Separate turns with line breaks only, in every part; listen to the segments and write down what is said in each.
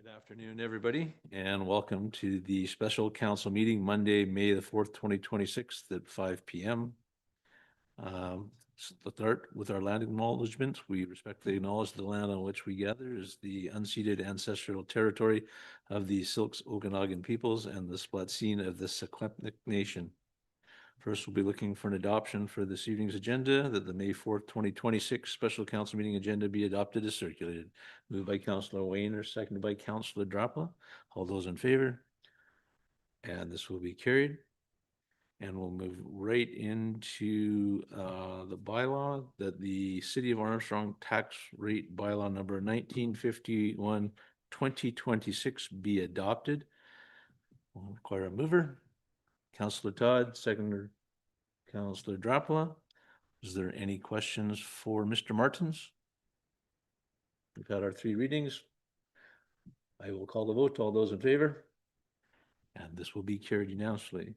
Good afternoon, everybody, and welcome to the special council meeting Monday, May the 4th, 2026 at 5 p.m. Let's start with our land acknowledgements. We respectfully acknowledge the land on which we gather is the unceded ancestral territory of the Silks Okanagan peoples and the Splatseen of the Secwepemc Nation. First, we'll be looking for an adoption for this evening's agenda that the May 4th, 2026 special council meeting agenda be adopted as circulated. Moved by Councillor Wayne or seconded by Councillor Drapla. All those in favor? And this will be carried. And we'll move right into the bylaw that the City of Armstrong tax rate bylaw number 1951 2026 be adopted. We'll require a mover. Councillor Todd, seconder Councillor Drapla. Is there any questions for Mr. Martins? We've had our three readings. I will call the vote. All those in favor? And this will be carried unanimously.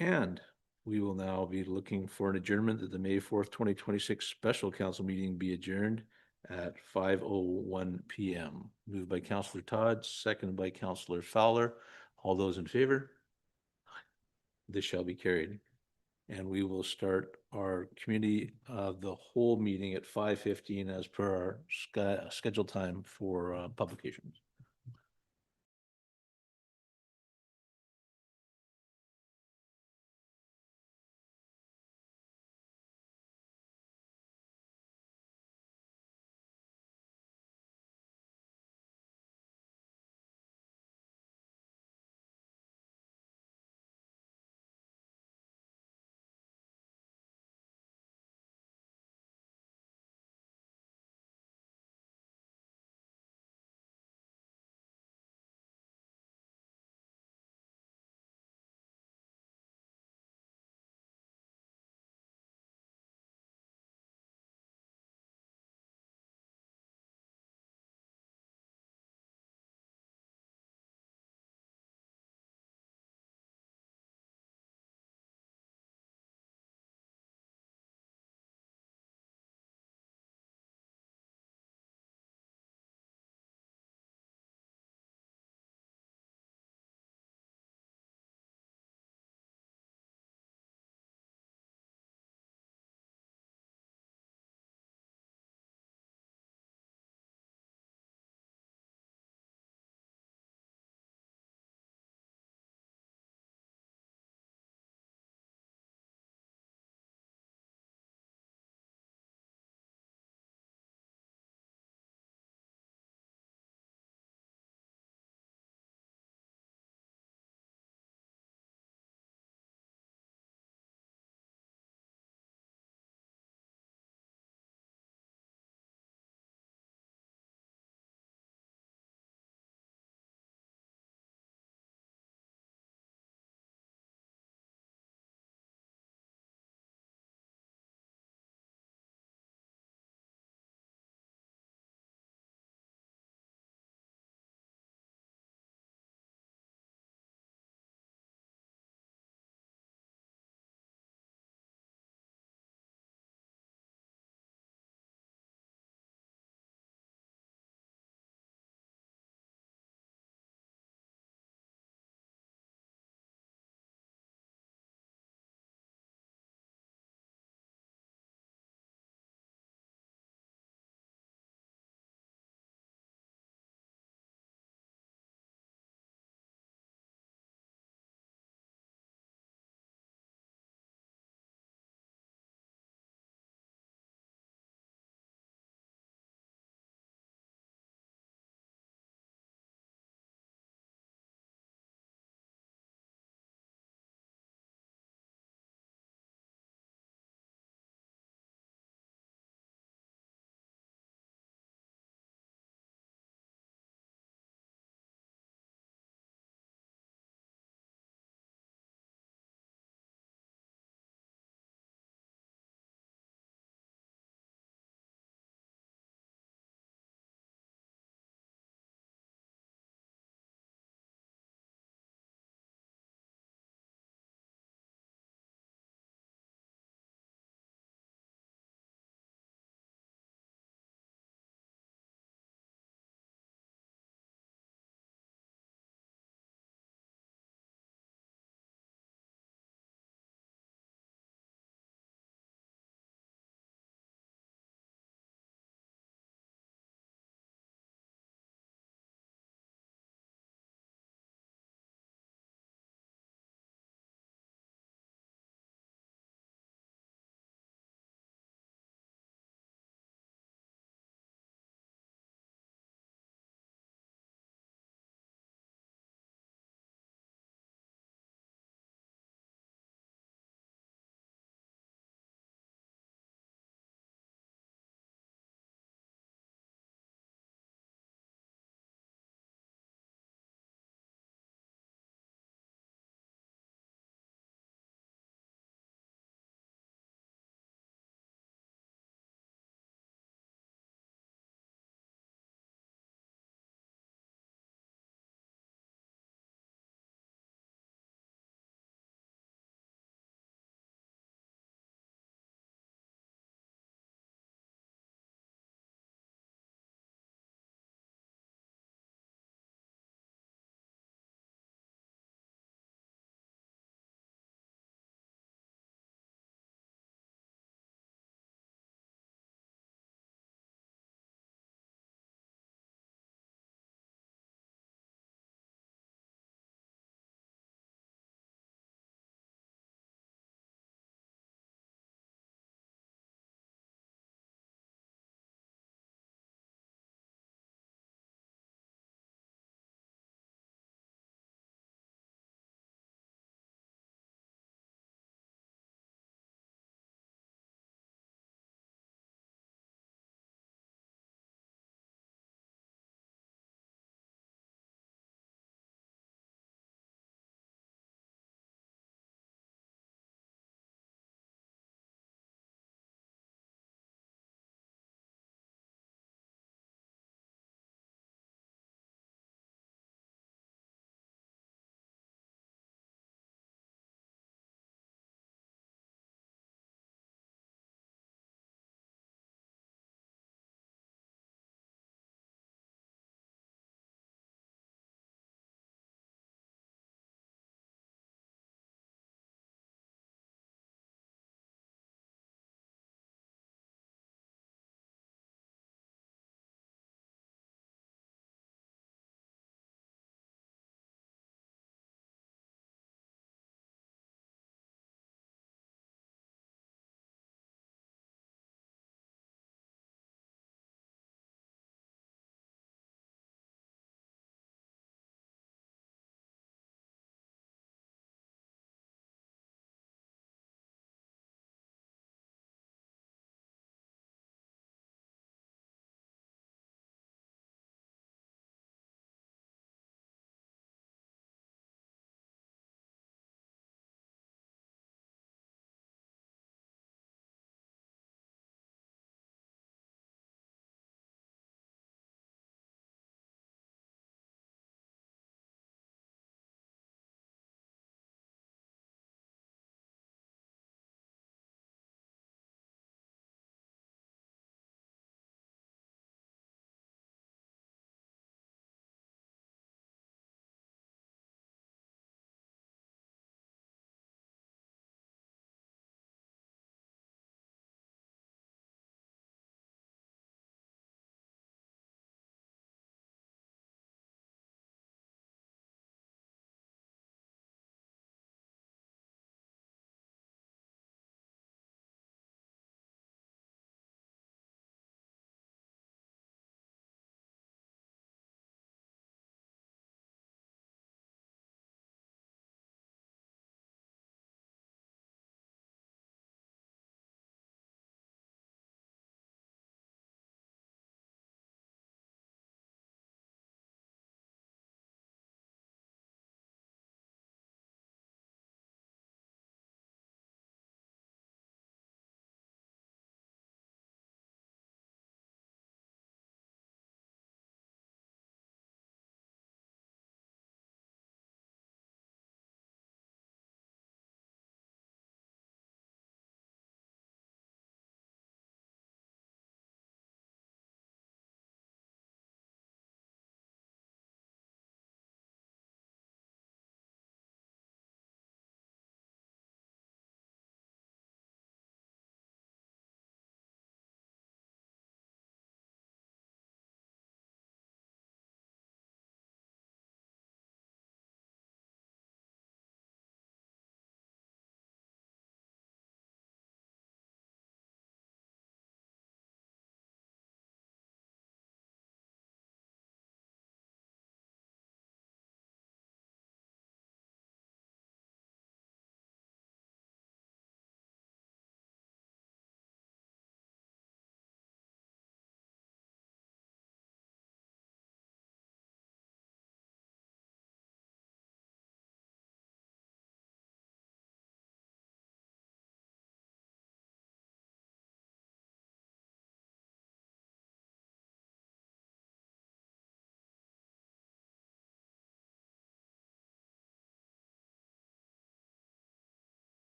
And we will now be looking for an adjournment that the May 4th, 2026 special council meeting be adjourned at 5:01 p.m. Moved by Councillor Todd, seconded by Councillor Fowler. All those in favor? This shall be carried. And we will start our committee of the whole meeting at 5:15 as per our scheduled time for publications.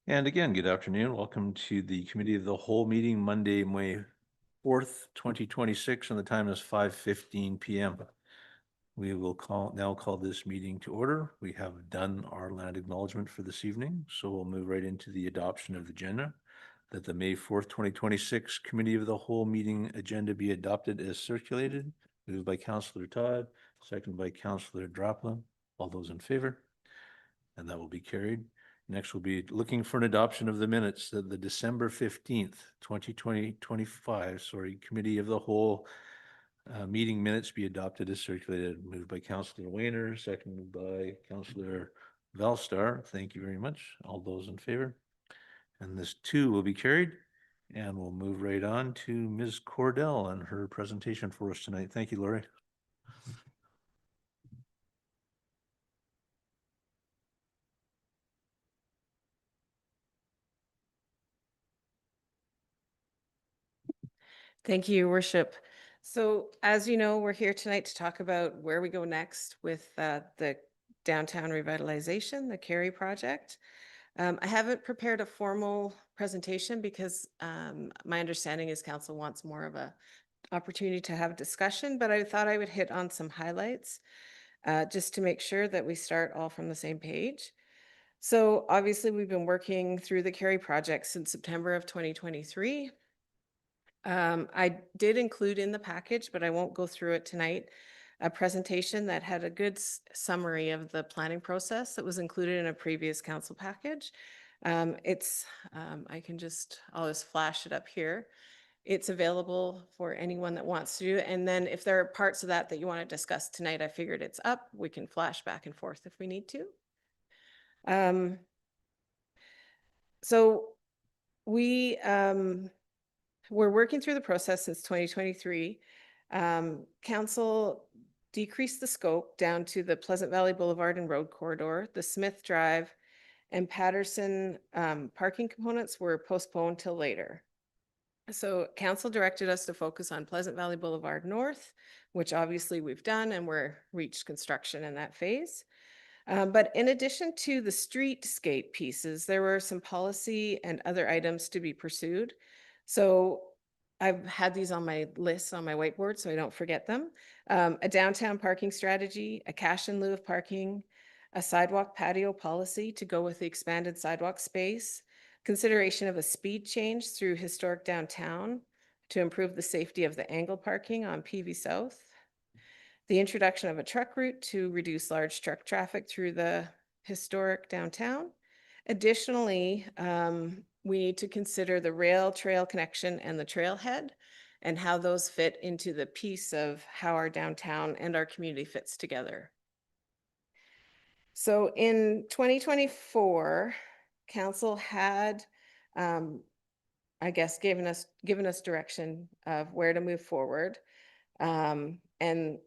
And again, good afternoon. Welcome to the Committee of the Whole meeting Monday, May 4th, 2026, and the time is 5:15 p.m. We will now call this meeting to order. We have done our land acknowledgement for this evening, so we'll move right into the adoption of the agenda. That the May 4th, 2026 Committee of the Whole meeting agenda be adopted as circulated. Moved by Councillor Todd, seconded by Councillor Draplin. All those in favor? And that will be carried. Next, we'll be looking for an adoption of the minutes of the December 15th, 2025, Committee of the Whole meeting minutes be adopted as circulated. Moved by Councillor Wayner, seconded by Councillor Valstar. Thank you very much. All those in favor? And this too will be carried. And we'll move right on to Ms. Cordell and her presentation for us tonight. Thank you, Lori.
Thank you, Worship. So as you know, we're here tonight to talk about where we go next with the downtown revitalization, the Carey project. I haven't prepared a formal presentation because my understanding is council wants more of a opportunity to have a discussion, but I thought I would hit on some highlights just to make sure that we start all from the same page. So obviously we've been working through the Carey project since September of 2023. I did include in the package, but I won't go through it tonight, a presentation that had a good summary of the planning process that was included in a previous council package. I'll just flash it up here. It's available for anyone that wants to do it. And then if there are parts of that that you want to discuss tonight, I figured it's up. We can flash back and forth if we need to. So we're working through the process since 2023. Council decreased the scope down to the Pleasant Valley Boulevard and Road Corridor, the Smith Drive, and Patterson parking components were postponed till later. So council directed us to focus on Pleasant Valley Boulevard North, which obviously we've done and we're reached construction in that phase. But in addition to the streetscape pieces, there were some policy and other items to be pursued. So I've had these on my list on my whiteboard so I don't forget them. A downtown parking strategy, a cash in lieu of parking, a sidewalk patio policy to go with the expanded sidewalk space, consideration of a speed change through historic downtown to improve the safety of the angle parking on PV South, the introduction of a truck route to reduce large truck traffic through the historic downtown. Additionally, we need to consider the rail trail connection and the trailhead and how those fit into the piece of how our downtown and our community fits together. So in 2024, council had, I guess, given us direction of where to move forward. And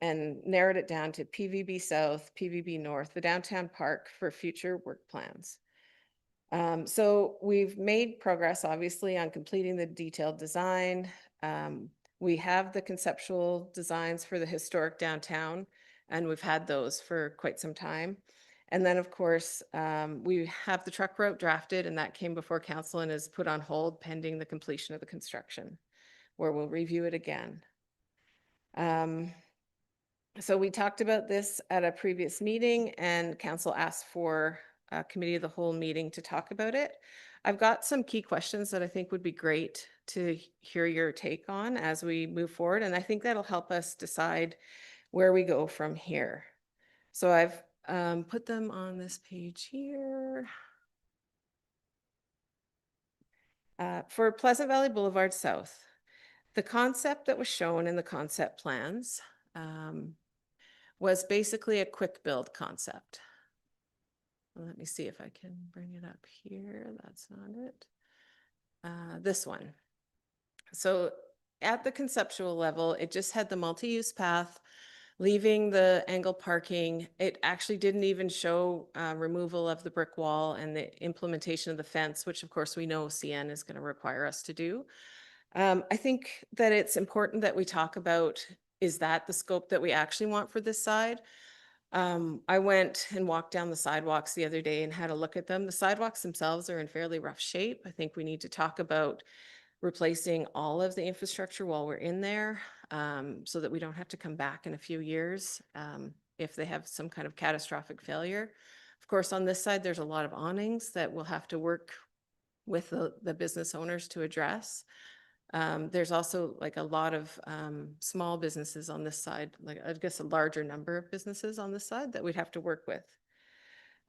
narrowed it down to PVB South, PVB North, the downtown park for future work plans. So we've made progress, obviously, on completing the detailed design. We have the conceptual designs for the historic downtown, and we've had those for quite some time. And then, of course, we have the truck route drafted, and that came before council and is put on hold pending the completion of the construction, where we'll review it again. So we talked about this at a previous meeting and council asked for a committee of the whole meeting to talk about it. I've got some key questions that I think would be great to hear your take on as we move forward. And I think that'll help us decide where we go from here. So I've put them on this page here. For Pleasant Valley Boulevard South, the concept that was shown in the concept plans was basically a quick build concept. Let me see if I can bring it up here. That's not it. This one. So at the conceptual level, it just had the multi-use path, leaving the angle parking. It actually didn't even show removal of the brick wall and the implementation of the fence, which of course we know CN is going to require us to do. I think that it's important that we talk about, is that the scope that we actually want for this side? I went and walked down the sidewalks the other day and had a look at them. The sidewalks themselves are in fairly rough shape. I think we need to talk about replacing all of the infrastructure while we're in there, so that we don't have to come back in a few years, if they have some kind of catastrophic failure. Of course, on this side, there's a lot of awnings that we'll have to work with the business owners to address. There's also like a lot of small businesses on this side, like I guess a larger number of businesses on this side that we'd have to work with.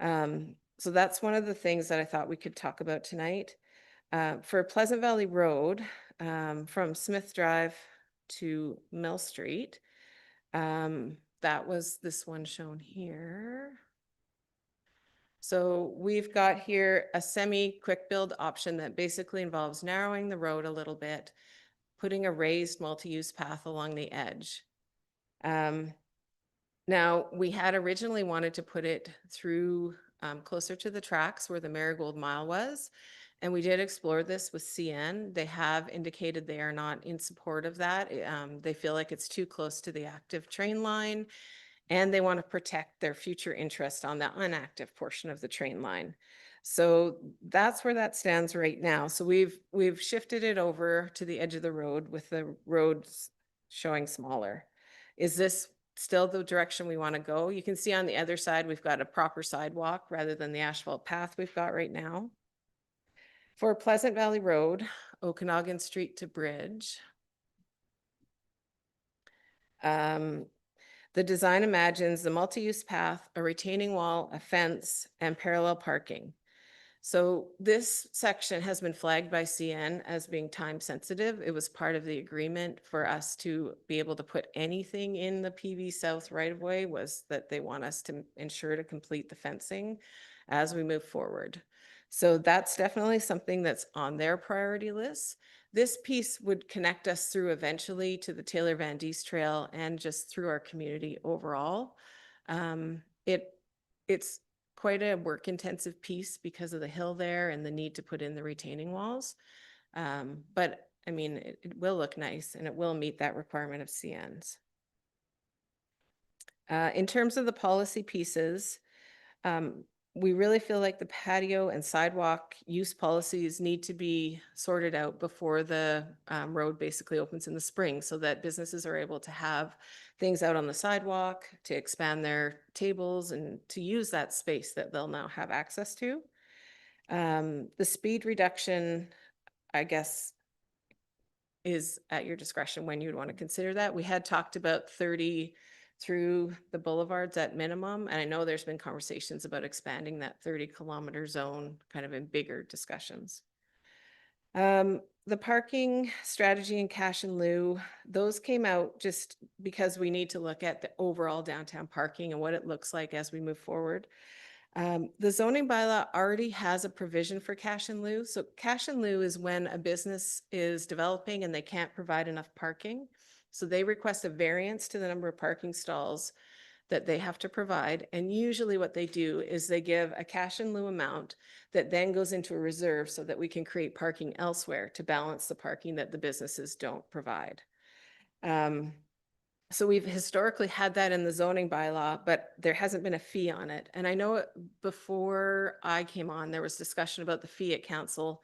So that's one of the things that I thought we could talk about tonight. For Pleasant Valley Road, from Smith Drive to Mill Street, that was this one shown here. So we've got here a semi-quick build option that basically involves narrowing the road a little bit, putting a raised multi-use path along the edge. Now, we had originally wanted to put it through closer to the tracks where the Marigold Mile was, and we did explore this with CN. They have indicated they are not in support of that. They feel like it's too close to the active train line, and they want to protect their future interest on the inactive portion of the train line. So that's where that stands right now. So we've shifted it over to the edge of the road with the roads showing smaller. Is this still the direction we want to go? You can see on the other side, we've got a proper sidewalk rather than the asphalt path we've got right now. For Pleasant Valley Road, Okanagan Street to Bridge, the design imagines the multi-use path, a retaining wall, a fence, and parallel parking. So this section has been flagged by CN as being time sensitive. It was part of the agreement for us to be able to put anything in the PV South right of way, was that they want us to ensure to complete the fencing as we move forward. So that's definitely something that's on their priority list. This piece would connect us through eventually to the Taylor Van Diest Trail and just through our community overall. It's quite a work intensive piece because of the hill there and the need to put in the retaining walls. But I mean, it will look nice and it will meet that requirement of CN's. In terms of the policy pieces, we really feel like the patio and sidewalk use policies need to be sorted out before the road basically opens in the spring, so that businesses are able to have things out on the sidewalk, to expand their tables and to use that space that they'll now have access to. The speed reduction, I guess, is at your discretion when you'd want to consider that. We had talked about 30 through the boulevards at minimum, and I know there's been conversations about expanding that 30-kilometer zone kind of in bigger discussions. The parking strategy and cash in lieu, those came out just because we need to look at the overall downtown parking and what it looks like as we move forward. The zoning bylaw already has a provision for cash in lieu. So cash in lieu is when a business is developing and they can't provide enough parking. So they request a variance to the number of parking stalls that they have to provide. And usually what they do is they give a cash in lieu amount that then goes into a reserve so that we can create parking elsewhere to balance the parking that the businesses don't provide. So we've historically had that in the zoning bylaw, but there hasn't been a fee on it. And I know before I came on, there was discussion about the fee at council.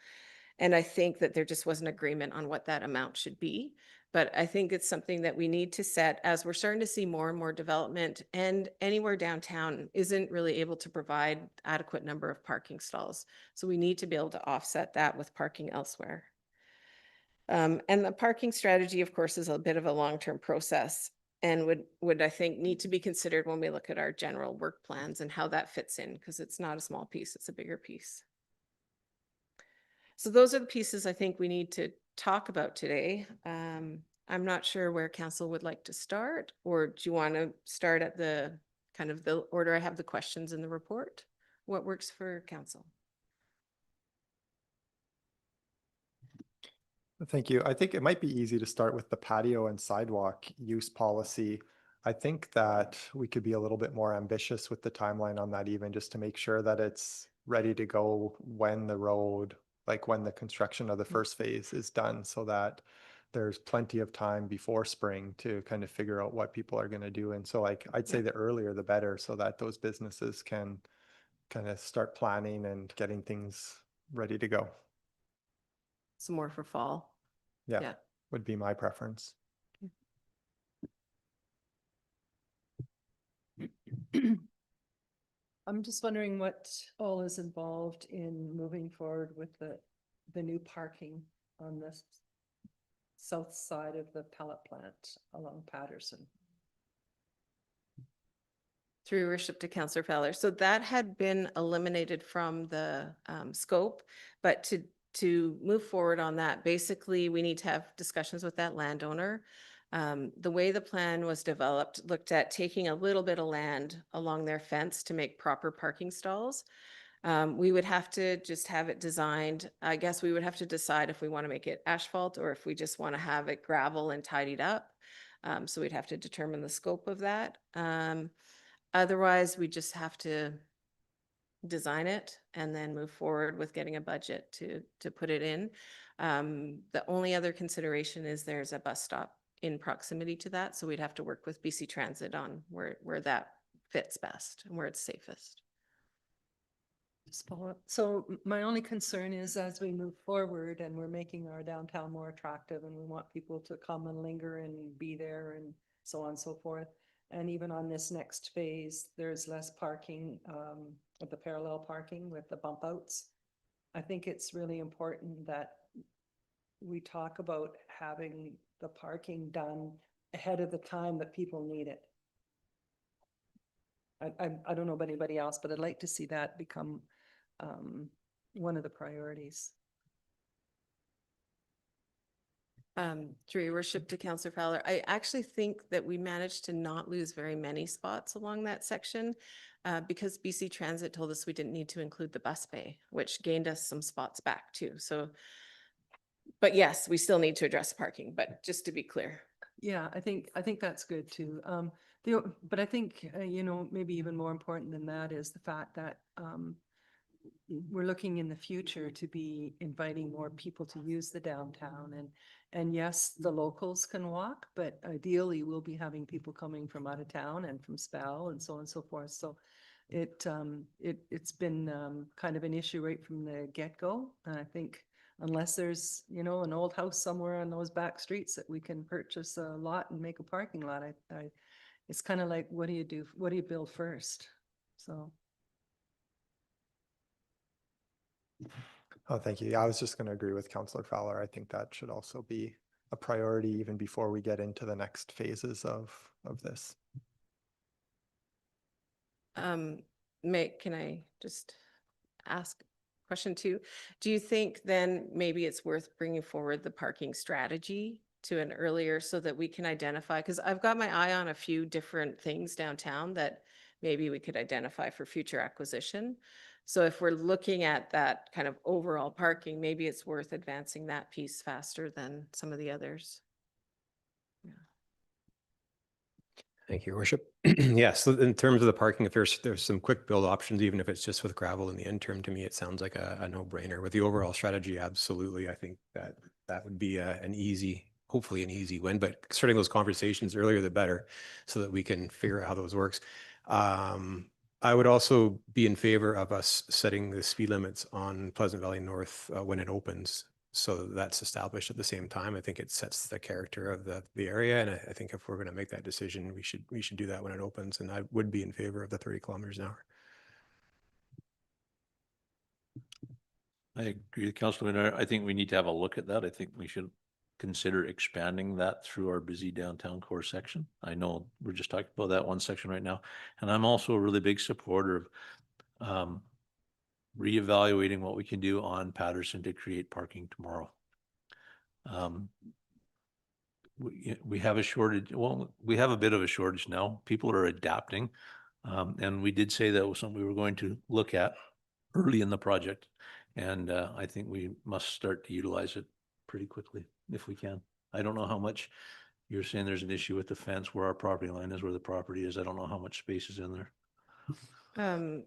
And I think that there just wasn't agreement on what that amount should be. But I think it's something that we need to set as we're starting to see more and more development, and anywhere downtown isn't really able to provide adequate number of parking stalls. So we need to be able to offset that with parking elsewhere. And the parking strategy, of course, is a bit of a long-term process and would I think need to be considered when we look at our general work plans and how that fits in, because it's not a small piece, it's a bigger piece. So those are the pieces I think we need to talk about today. I'm not sure where council would like to start, or do you want to start at the kind of the order I have the questions in the report? What works for council?
Thank you. I think it might be easy to start with the patio and sidewalk use policy. I think that we could be a little bit more ambitious with the timeline on that, even just to make sure that it's ready to go when the road, like when the construction of the first phase is done, so that there's plenty of time before spring to kind of figure out what people are going to do. And so like, I'd say
Yeah.
the earlier the better, so that those businesses can kind of start planning and getting things ready to go.
Some more for fall.
Yeah,
Yeah.
would be my preference.
I'm just wondering what all is involved in moving forward with the new parking on the south side of the pellet plant along Patterson.
Through your worship to Councillor Fowler. So that had been eliminated from the scope, but to move forward on that, basically, we need to have discussions with that landowner. The way the plan was developed looked at taking a little bit of land along their fence to make proper parking stalls. We would have to just have it designed. I guess we would have to decide if we want to make it asphalt or if we just want to have it gravel and tidied up. So we'd have to determine the scope of that. Otherwise, we just have to design it and then move forward with getting a budget to put it in. The only other consideration is there's a bus stop in proximity to that, so we'd have to work with BC Transit on where that fits best and where it's safest.
Just follow up. So my only concern is as we move forward and we're making our downtown more attractive and we want people to come and linger and be there and so on and so forth. And even on this next phase, there's less parking, with the parallel parking with the bump outs. I think it's really important that we talk about having the parking done ahead of the time that people need it. I don't know about anybody else, but I'd like to see that become one of the priorities.
Through your worship to Councillor Fowler, I actually think that we managed to not lose very many spots along that section because BC Transit told us we didn't need to include the bus bay, which gained us some spots back too. So, but yes, we still need to address parking, but just to be clear.
Yeah, I think that's good too. But I think, you know, maybe even more important than that is the fact that we're looking in the future to be inviting more people to use the downtown and yes, the locals can walk, but ideally we'll be having people coming from out of town and from Spell and so on and so forth. So it's been kind of an issue right from the get-go. And I think unless there's, you know, an old house somewhere on those back streets that we can purchase a lot and make a parking lot, it's kind of like, what do you do? What do you build first? So.
Oh, thank you. Yeah, I was just going to agree with Councillor Fowler. I think that should also be a priority even before we get into the next phases of this.
Can I just ask a question too? Do you think then maybe it's worth bringing forward the parking strategy to an earlier so that we can identify? Because I've got my eye on a few different things downtown that maybe we could identify for future acquisition. So if we're looking at that kind of overall parking, maybe it's worth advancing that piece faster than some of the others.
Thank you, Your Worship. Yes, so in terms of the parking, if there's some quick build options, even if it's just with gravel in the interim, to me, it sounds like a no-brainer. With the overall strategy, absolutely. I think that would be hopefully an easy win, but starting those conversations earlier, the better, so that we can figure out how those works. I would also be in favor of us setting the speed limits on Pleasant Valley North when it opens. So that's established at the same time. I think it sets the character of the area. And I think if we're going to make that decision, we should do that when it opens. And I would be in favor of the 30 kilometers an hour.
I agree with Councilor Menard. I think we need to have a look at that. I think we should consider expanding that through our busy downtown core section. I know we're just talking about that one section right now. And I'm also a really big supporter of reevaluating what we can do on Patterson to create parking tomorrow. We have a shortage. Well, we have a bit of a shortage now. People are adapting. And we did say that was something we were going to look at early in the project. And I think we must start to utilize it pretty quickly if we can. I don't know how much you're saying there's an issue with the fence where our property line is, where the property is. I don't know how much space is in there.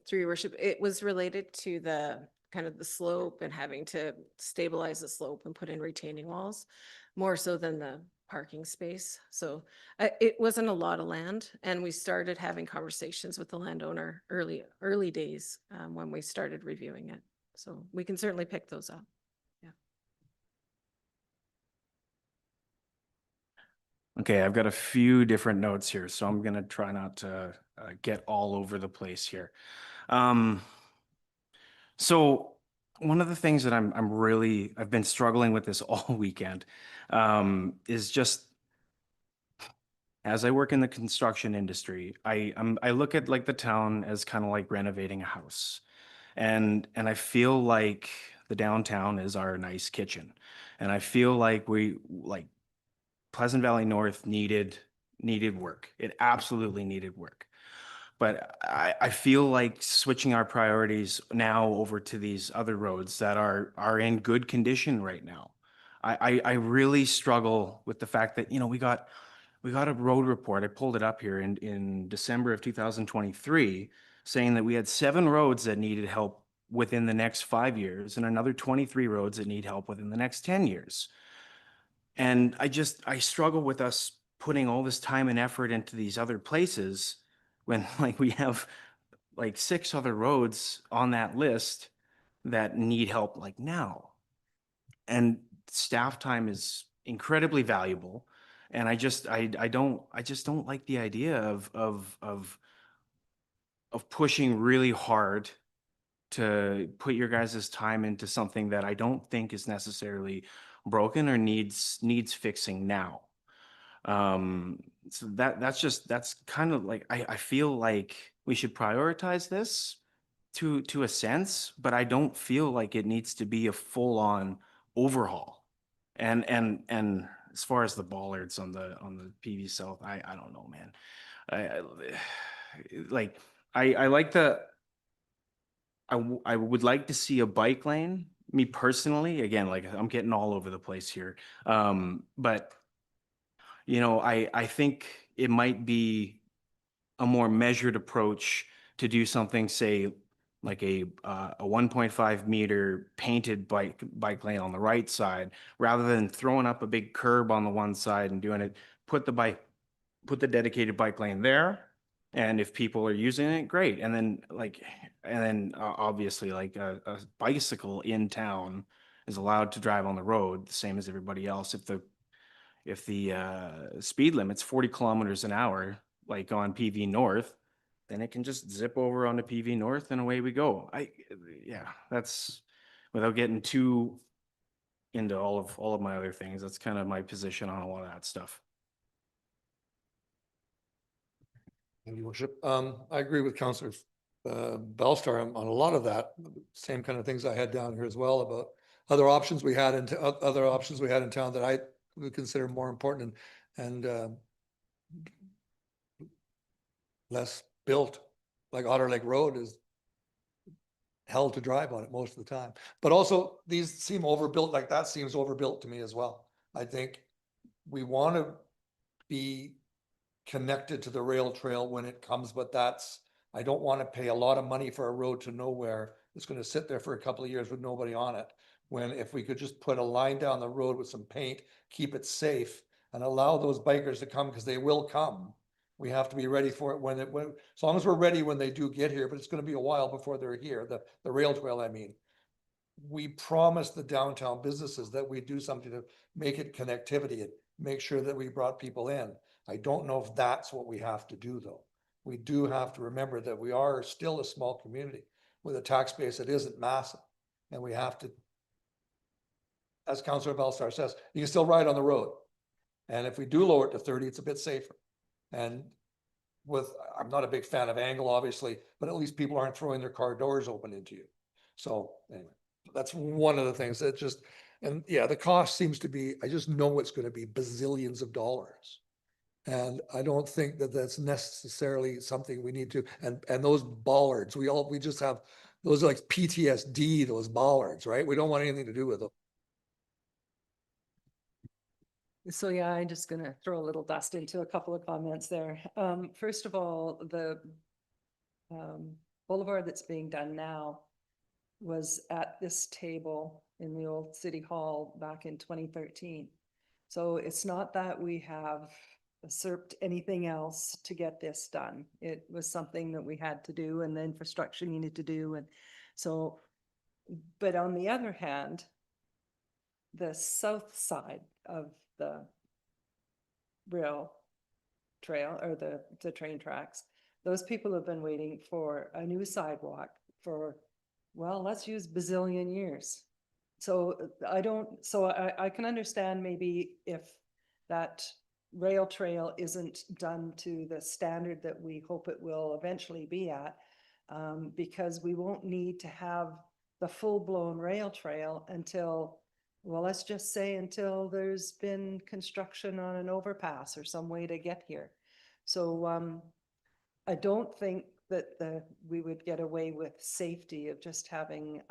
Through your worship, it was related to the kind of the slope and having to stabilize the slope and put in retaining walls, more so than the parking space. So it wasn't a lot of land, and we started having conversations with the landowner early days when we started reviewing it. So we can certainly pick those up.
Okay, I've got a few different notes here, so I'm gonna try not to get all over the place here. So one of the things that I've been struggling with this all weekend, is just as I work in the construction industry, I look at like the town as kind of like renovating a house, and I feel like the downtown is our nice kitchen, and I feel like Pleasant Valley North needed work. It absolutely needed work. But I feel like switching our priorities now over to these other roads that are in good condition right now. I really struggle with the fact that, we got a road report. I pulled it up here in December of 2023, saying that we had 7 roads that needed help within the next 5 years and another 23 roads that need help within the next 10 years. And I struggle with us putting all this time and effort into these other places when like we have like 6 other roads on that list that need help like now. And staff time is incredibly valuable. And I just don't like the idea of pushing really hard to put your guys' time into something that I don't think is necessarily broken or needs fixing now. So that's kind of like, I feel like we should prioritize this to a sense, but I don't feel like it needs to be a full-on overhaul. And as far as the bollards on the PV South, I don't know, man. I like the I would like to see a bike lane, me personally. Again, like I'm getting all over the place here. But I think it might be a more measured approach to do something, say, like a 1.5 meter painted bike lane on the right side, rather than throwing up a big curb on the one side and doing it. Put the dedicated bike lane there, and if people are using it, great. And then obviously like a bicycle in town is allowed to drive on the road the same as everybody else. If the speed limit's 40 kilometers an hour, like on PV North, then it can just zip over onto PV North and away we go. That's, without getting too into all of my other things, that's kind of my position on a lot of that stuff.
Thank you, Worship. I agree with Councillor Bellstar on a lot of that. Same kind of things I had down here as well about other options we had in town that I would consider more important and less built. Like Otter Lake Road is hell to drive on it most of the time. But also these seem overbuilt. Like that seems overbuilt to me as well. I think we want to be connected to the rail trail when it comes, but I don't want to pay a lot of money for a road to nowhere. It's going to sit there for a couple of years with nobody on it. When if we could just put a line down the road with some paint, keep it safe and allow those bikers to come, because they will come. We have to be ready for it when as long as we're ready when they do get here, but it's going to be a while before they're here. The rail trail, I mean. We promised the downtown businesses that we do something to make it connectivity and make sure that we brought people in. I don't know if that's what we have to do, though. We do have to remember that we are still a small community with a tax base that isn't massive. And we have to, as Councillor Bellstar says, you can still ride on the road. And if we do lower it to 30, it's a bit safer. And I'm not a big fan of angle, obviously, but at least people aren't throwing their car doors open into you. So anyway, that's one of the things that and yeah, the cost seems to be, I just know it's going to be bazillions of dollars. And I don't think that that's necessarily something we need to, and those bollards, we just have, those are like PTSD, those bollards, right? We don't want anything to do with them.
So yeah, I'm just gonna throw a little dust into a couple of comments there. First of all, the boulevard that's being done now, was at this table in the old city hall back in 2013. So it's not that we have usurped anything else to get this done. It was something that we had to do and the infrastructure needed to do. And so, but on the other hand, the south side of the rail trail or the train tracks, those people have been waiting for a new sidewalk for, well, let's use bazillion years. So I can understand maybe if that rail trail isn't done to the standard that we hope it will eventually be at, because we won't need to have the full-blown rail trail until, well, let's just say until there's been construction on an overpass or some way to get here. So I don't think that we would get away with safety of just having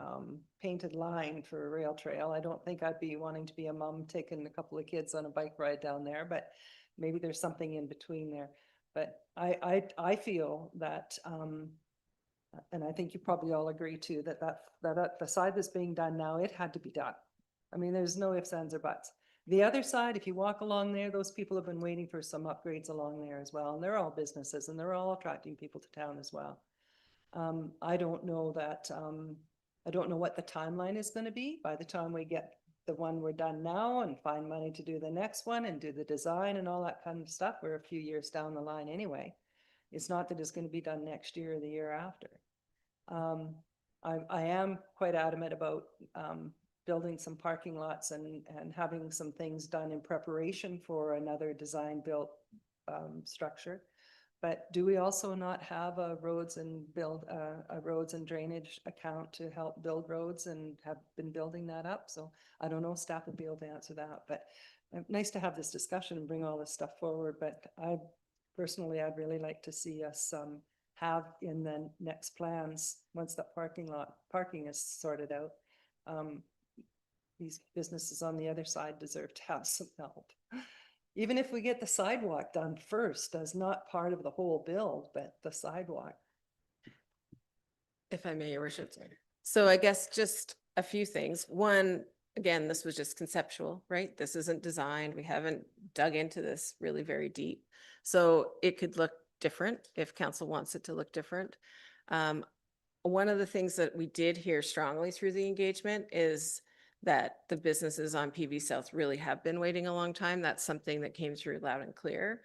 painted line for a rail trail. I don't think I'd be wanting to be a mom taking a couple of kids on a bike ride down there, but maybe there's something in between there. But I feel that, and I think you probably all agree too, that the side that's being done now, it had to be done. I mean, there's no ifs, ands, or buts. The other side, if you walk along there, those people have been waiting for some upgrades along there as well. And they're all businesses and they're all attracting people to town as well. I don't know that, I don't know what the timeline is going to be by the time we get the one we're done now and find money to do the next one and do the design and all that kind of stuff. We're a few years down the line anyway. It's not that it's going to be done next year or the year after. I am quite adamant about building some parking lots and having some things done in preparation for another design built structure. But do we also not have a roads and drainage account to help build roads and have been building that up? So I don't know, staff would be able to answer that, but nice to have this discussion and bring all this stuff forward. But I'd really like to see us have in the next plans, once that parking is sorted out, these businesses on the other side deserve to have some help. Even if we get the sidewalk done first, as not part of the whole build, but the sidewalk.
If I may, Your Worship. So I guess just a few things. One, again, this was just conceptual, right? This isn't designed. We haven't dug into this really very deep. So it could look different if council wants it to look different. One of the things that we did hear strongly through the engagement is that the businesses on PV South really have been waiting a long time. That's something that came through loud and clear.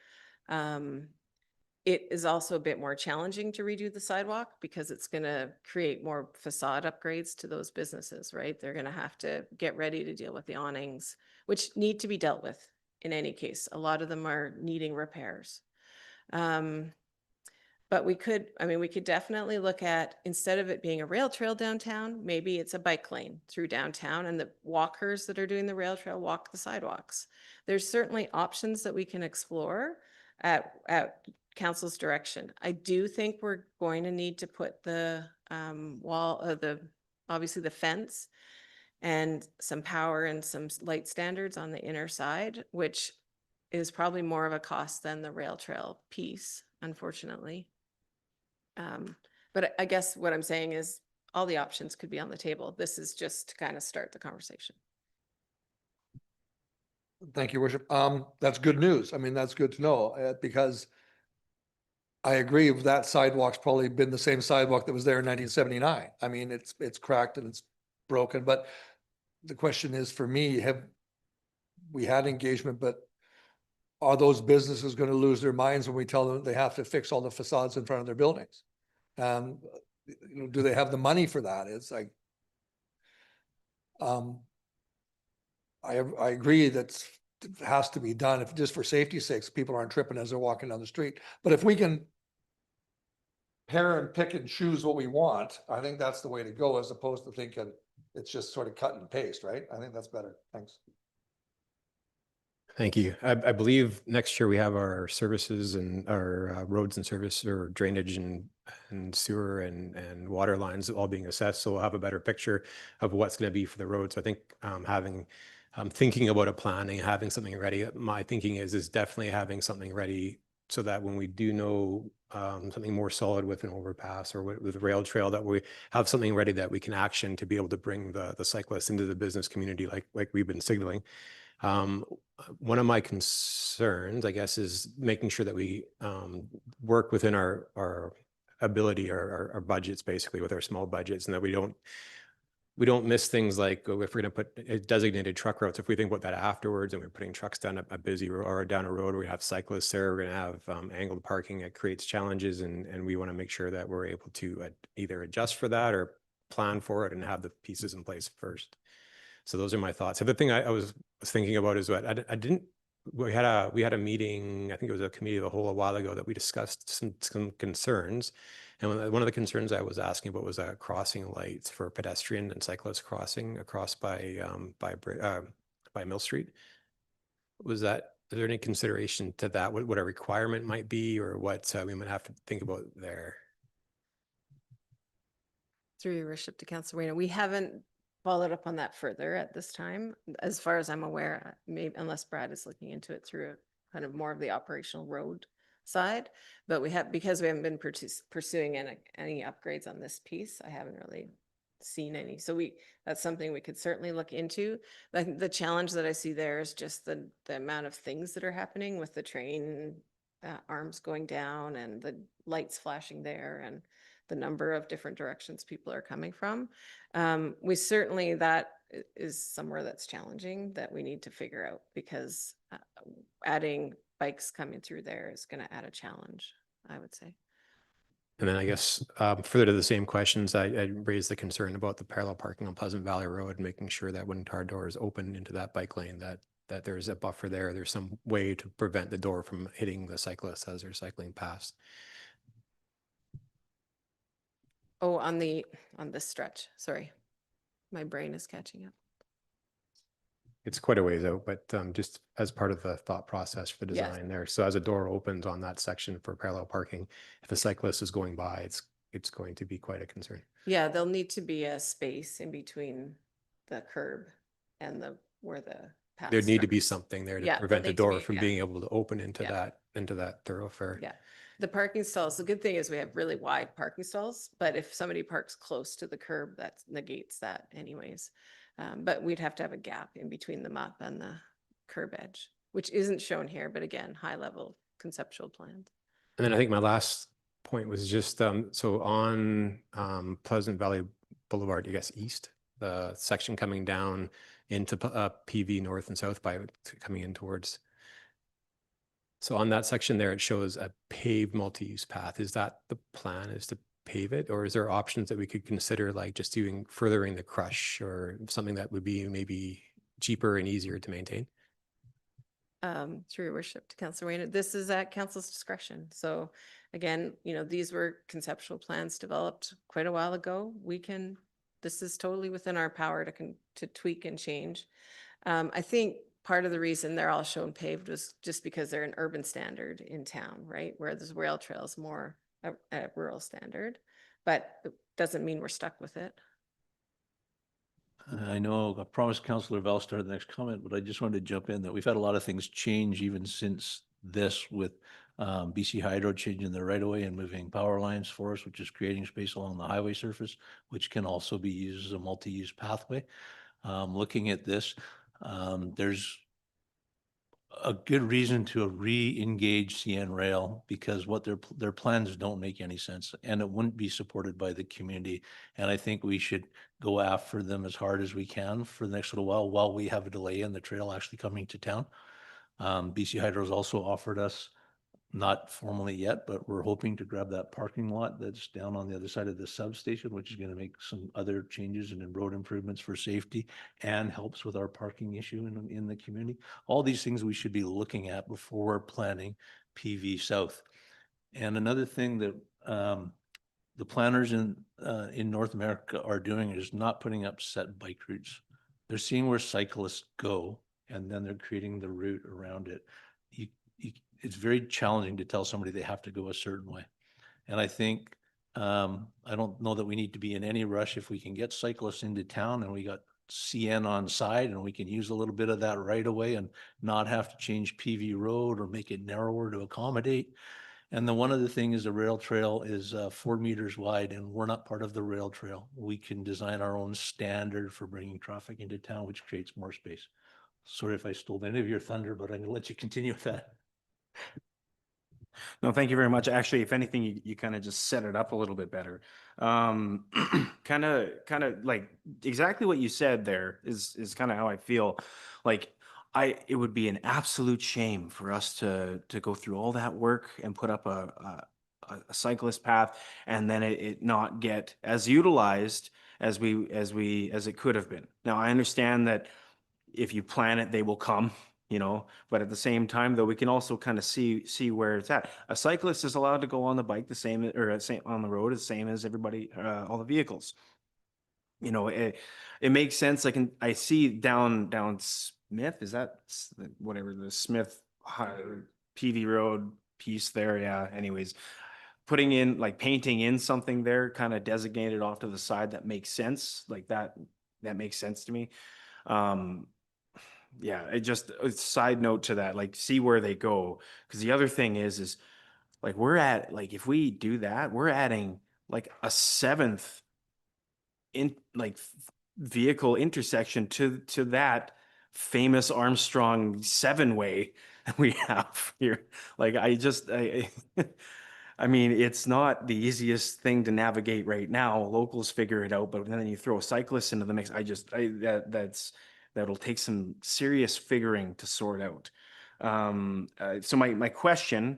It is also a bit more challenging to redo the sidewalk because it's going to create more facade upgrades to those businesses, right? They're going to have to get ready to deal with the awnings, which need to be dealt with in any case. A lot of them are needing repairs. But we could definitely look at, instead of it being a rail trail downtown, maybe it's a bike lane through downtown and the walkers that are doing the rail trail walk the sidewalks. There's certainly options that we can explore at council's direction. I do think we're going to need to put the obviously the fence and some power and some light standards on the inner side, which is probably more of a cost than the rail trail piece, unfortunately. But I guess what I'm saying is all the options could be on the table. This is just to kind of start the conversation.
Thank you, Worship. That's good news. I mean, that's good to know, because I agree with that sidewalk's probably been the same sidewalk that was there in 1979. I mean, it's cracked and it's broken, but the question is, for me, have we had engagement, but are those businesses going to lose their minds when we tell them they have to fix all the facades in front of their buildings? Do they have the money for that? It's like, I agree that it has to be done, if just for safety's sake, people aren't tripping as they're walking down the street. But if we can pair and pick and choose what we want, I think that's the way to go, as opposed to thinking it's just sort of cut and paste, right? I think that's better. Thanks.
Thank you. I believe next year we have our services and our roads and service, or drainage and sewer and water lines all being assessed. So we'll have a better picture of what's going to be for the roads. So I think thinking about a planning, having something ready, my thinking is definitely having something ready so that when we do know something more solid with an overpass or with a rail trail, that we have something ready that we can action to be able to bring the cyclists into the business community like we've been signaling. One of my concerns, I guess, is making sure that we work within our ability, our budgets, basically with our small budgets, and that we don't miss things like, oh, if we're going to put designated truck routes, if we think about that afterwards and we're putting trucks down a busy or down a road where we have cyclists there, we're going to have angled parking. It creates challenges, and we want to make sure that we're able to either adjust for that or plan for it and have the pieces in place first. So those are my thoughts. The other thing I was thinking about is what I didn't. We had a meeting. I think it was a committee of the whole a while ago that we discussed some concerns, and one of the concerns I was asking about was crossing lights for pedestrian and cyclist crossing across by Mill Street. Is there any consideration to that? What a requirement might be, or what we might have to think about there?
Through your worship to Councillor Wayne, we haven't followed up on that further at this time, as far as I'm aware, maybe unless Brad is looking into it through kind of more of the operational road side. But we have, because we haven't been pursuing any upgrades on this piece, I haven't really seen any. So that's something we could certainly look into. The challenge that I see there is just the amount of things that are happening with the train arms going down and the lights flashing there and the number of different directions people are coming from. We certainly, that is somewhere that's challenging that we need to figure out, because adding bikes coming through there is going to add a challenge, I would say.
And then I guess further to the same questions, I raised the concern about the parallel parking on Pleasant Valley Road, making sure that when car doors open into that bike lane, that there's a buffer there. There's some way to prevent the door from hitting the cyclists as they're cycling past.
Oh, on this stretch, sorry. My brain is catching up.
It's quite a ways out, but just as part of the thought process for the
Yes.
design there. So as a door opens on that section for parallel parking, if a cyclist is going by, it's going to be quite a concern.
Yeah, there'll need to be a space in between the curb and where the path
There'd need to be
starts.
something there to
Yeah,
prevent the
there'll need to
door
be,
from
yeah.
being able to open into
Yeah.
that thoroughfare.
Yeah, the parking stalls, the good thing is we have really wide parking stalls, but if somebody parks close to the curb, that negates that anyways. But we'd have to have a gap in between the MUP and the curb edge, which isn't shown here, but again, high level conceptual plans.
And then I think my last point was just so on Pleasant Valley Boulevard, I guess east, the section coming down into PV north and south by coming in towards. So on that section there, it shows a paved multi-use path. Is that the plan, is to pave it, or is there options that we could consider, like just furthering the crush or something that would be maybe cheaper and easier to maintain?
Through your worship to Councillor Wayne, this is at council's discretion. So again, these were conceptual plans developed quite a while ago. This is totally within our power to tweak and change. I think part of the reason they're all shown paved was just because they're an urban standard in town, right? Where there's rail trails more a rural standard, but it doesn't mean we're stuck with it.
I know I promised Councillor Valstar the next comment, but I just wanted to jump in that we've had a lot of things change even since this, with BC Hydro changing the right of way and moving power lines for us, which is creating space along the highway surface, which can also be used as a multi-use pathway. Looking at this, there's a good reason to re-engage CN Rail, because what their plans don't make any sense, and it wouldn't be supported by the community. And I think we should go after them as hard as we can for the next little while we have a delay in the trail actually coming to town. BC Hydro's also offered us, not formally yet, but we're hoping to grab that parking lot that's down on the other side of the substation, which is going to make some other changes and road improvements for safety and helps with our parking issue in the community. All these things we should be looking at before we're planning PV South. And another thing that the planners in North America are doing is not putting up set bike routes. They're seeing where cyclists go, and then they're creating the route around it. It's very challenging to tell somebody they have to go a certain way. And I think, I don't know that we need to be in any rush if we can get cyclists into town and we got CN on side and we can use a little bit of that right away and not have to change PV road or make it narrower to accommodate. And then one other thing is the rail trail is 4 meters wide and we're not part of the rail trail. We can design our own standard for bringing traffic into town, which creates more space. Sorry if I stole any of your thunder, but I'm gonna let you continue with that.
No, thank you very much. Actually, if anything, you kind of just set it up a little bit better. Kind of like exactly what you said there is kind of how I feel. Like it would be an absolute shame for us to go through all that work and put up a cyclist path and then it not get as utilized as it could have been. Now, I understand that if you plan it, they will come, but at the same time, though, we can also kind of see where it's at. A cyclist is allowed to go on the bike the same, or same on the road, the same as everybody, all the vehicles. It makes sense. I see down Smith, is that whatever the Smith PV Road piece there? Yeah. Anyways, putting in like painting in something there, kind of designated off to the side that makes sense. Like that makes sense to me. Yeah, it just a side note to that, like see where they go. Because the other thing is like if we do that, we're adding like a 7th vehicle intersection to that famous Armstrong 7-way that we have here. Like I mean, it's not the easiest thing to navigate right now. Locals figure it out, but then you throw cyclists into the mix. That'll take some serious figuring to sort out. So my question,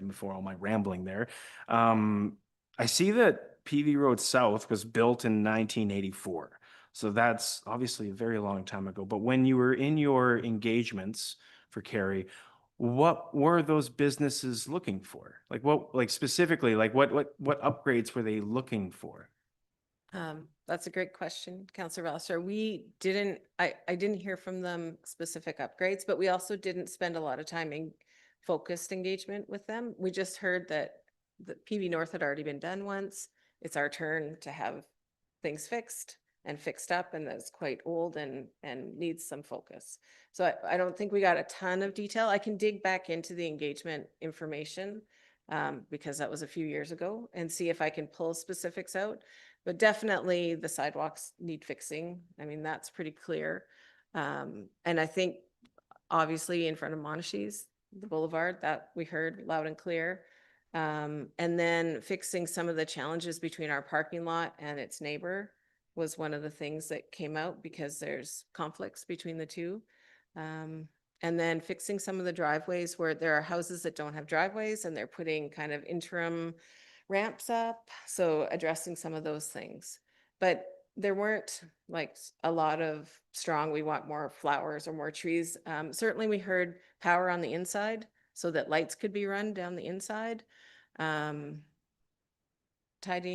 before all my rambling there, I see that PV Road South was built in 1984. So that's obviously a very long time ago. But when you were in your engagements for Kerry, what were those businesses looking for? Like specifically, like what upgrades were they looking for?
That's a great question, Councillor Vallister. I didn't hear from them specific upgrades, but we also didn't spend a lot of time in focused engagement with them. We just heard that the PV North had already been done once. It's our turn to have things fixed and fixed up, and that's quite old and needs some focus. So I don't think we got a ton of detail. I can dig back into the engagement information because that was a few years ago and see if I can pull specifics out. But definitely the sidewalks need fixing. I mean, that's pretty clear. And I think obviously in front of Monashees, the boulevard, that we heard loud and clear. And then fixing some of the challenges between our parking lot and its neighbor was one of the things that came out because there's conflicts between the two. And then fixing some of the driveways where there are houses that don't have driveways and they're putting kind of interim ramps up. So addressing some of those things. But there weren't like a lot of strong, we want more flowers or more trees. Certainly we heard power on the inside so that lights could be run down the inside. Tidying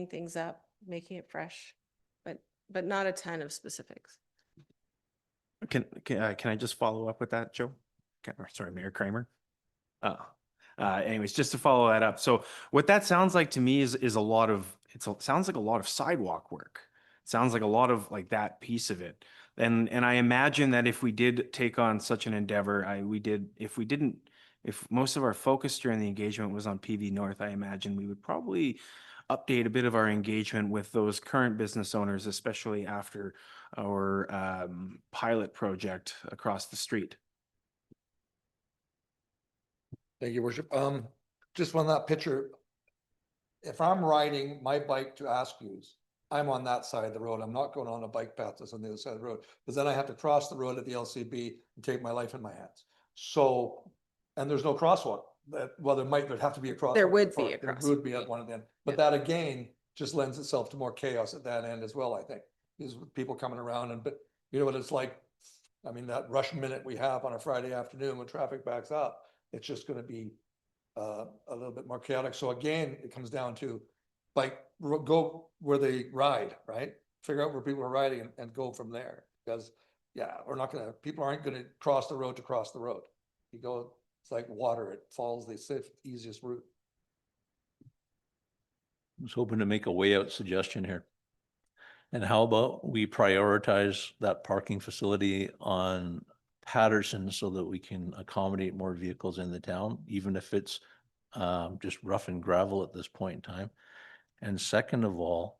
things up, making it fresh, but not a ton of specifics.
Can I just follow up with that, Joe? Sorry, Mayor Kramer. Anyways, just to follow that up. So what that sounds like to me is sounds like a lot of sidewalk work. It sounds like a lot of like that piece of it. And I imagine that if we did take on such an endeavor, if most of our focus during the engagement was on PV North, I imagine we would probably update a bit of our engagement with those current business owners, especially after our pilot project across the street.
Thank you, Worship. Just on that picture, if I'm riding my bike to Askew's, I'm on that side of the road. I'm not going on a bike path that's on the other side of the road, because then I have to cross the road at the LCB and take my life in my hands. So, and there's no crosswalk. There'd have to be a crosswalk.
There would be a
There
crosswalk.
would be at one of them, but that again just lends itself to more chaos at that end as well. I think is with people coming around but you know what it's like. I mean, that rush minute we have on a Friday afternoon when traffic backs up, it's just going to be a little bit more chaotic. So again, it comes down to go where they ride, right? Figure out where people are riding and go from there. Because people aren't going to cross the road to cross the road. You go, it's like water, it follows the easiest route.
I was hoping to make a way out suggestion here. And how about we prioritize that parking facility on Patterson so that we can accommodate more vehicles in the town, even if it's just rough and gravel at this point in time. And second of all,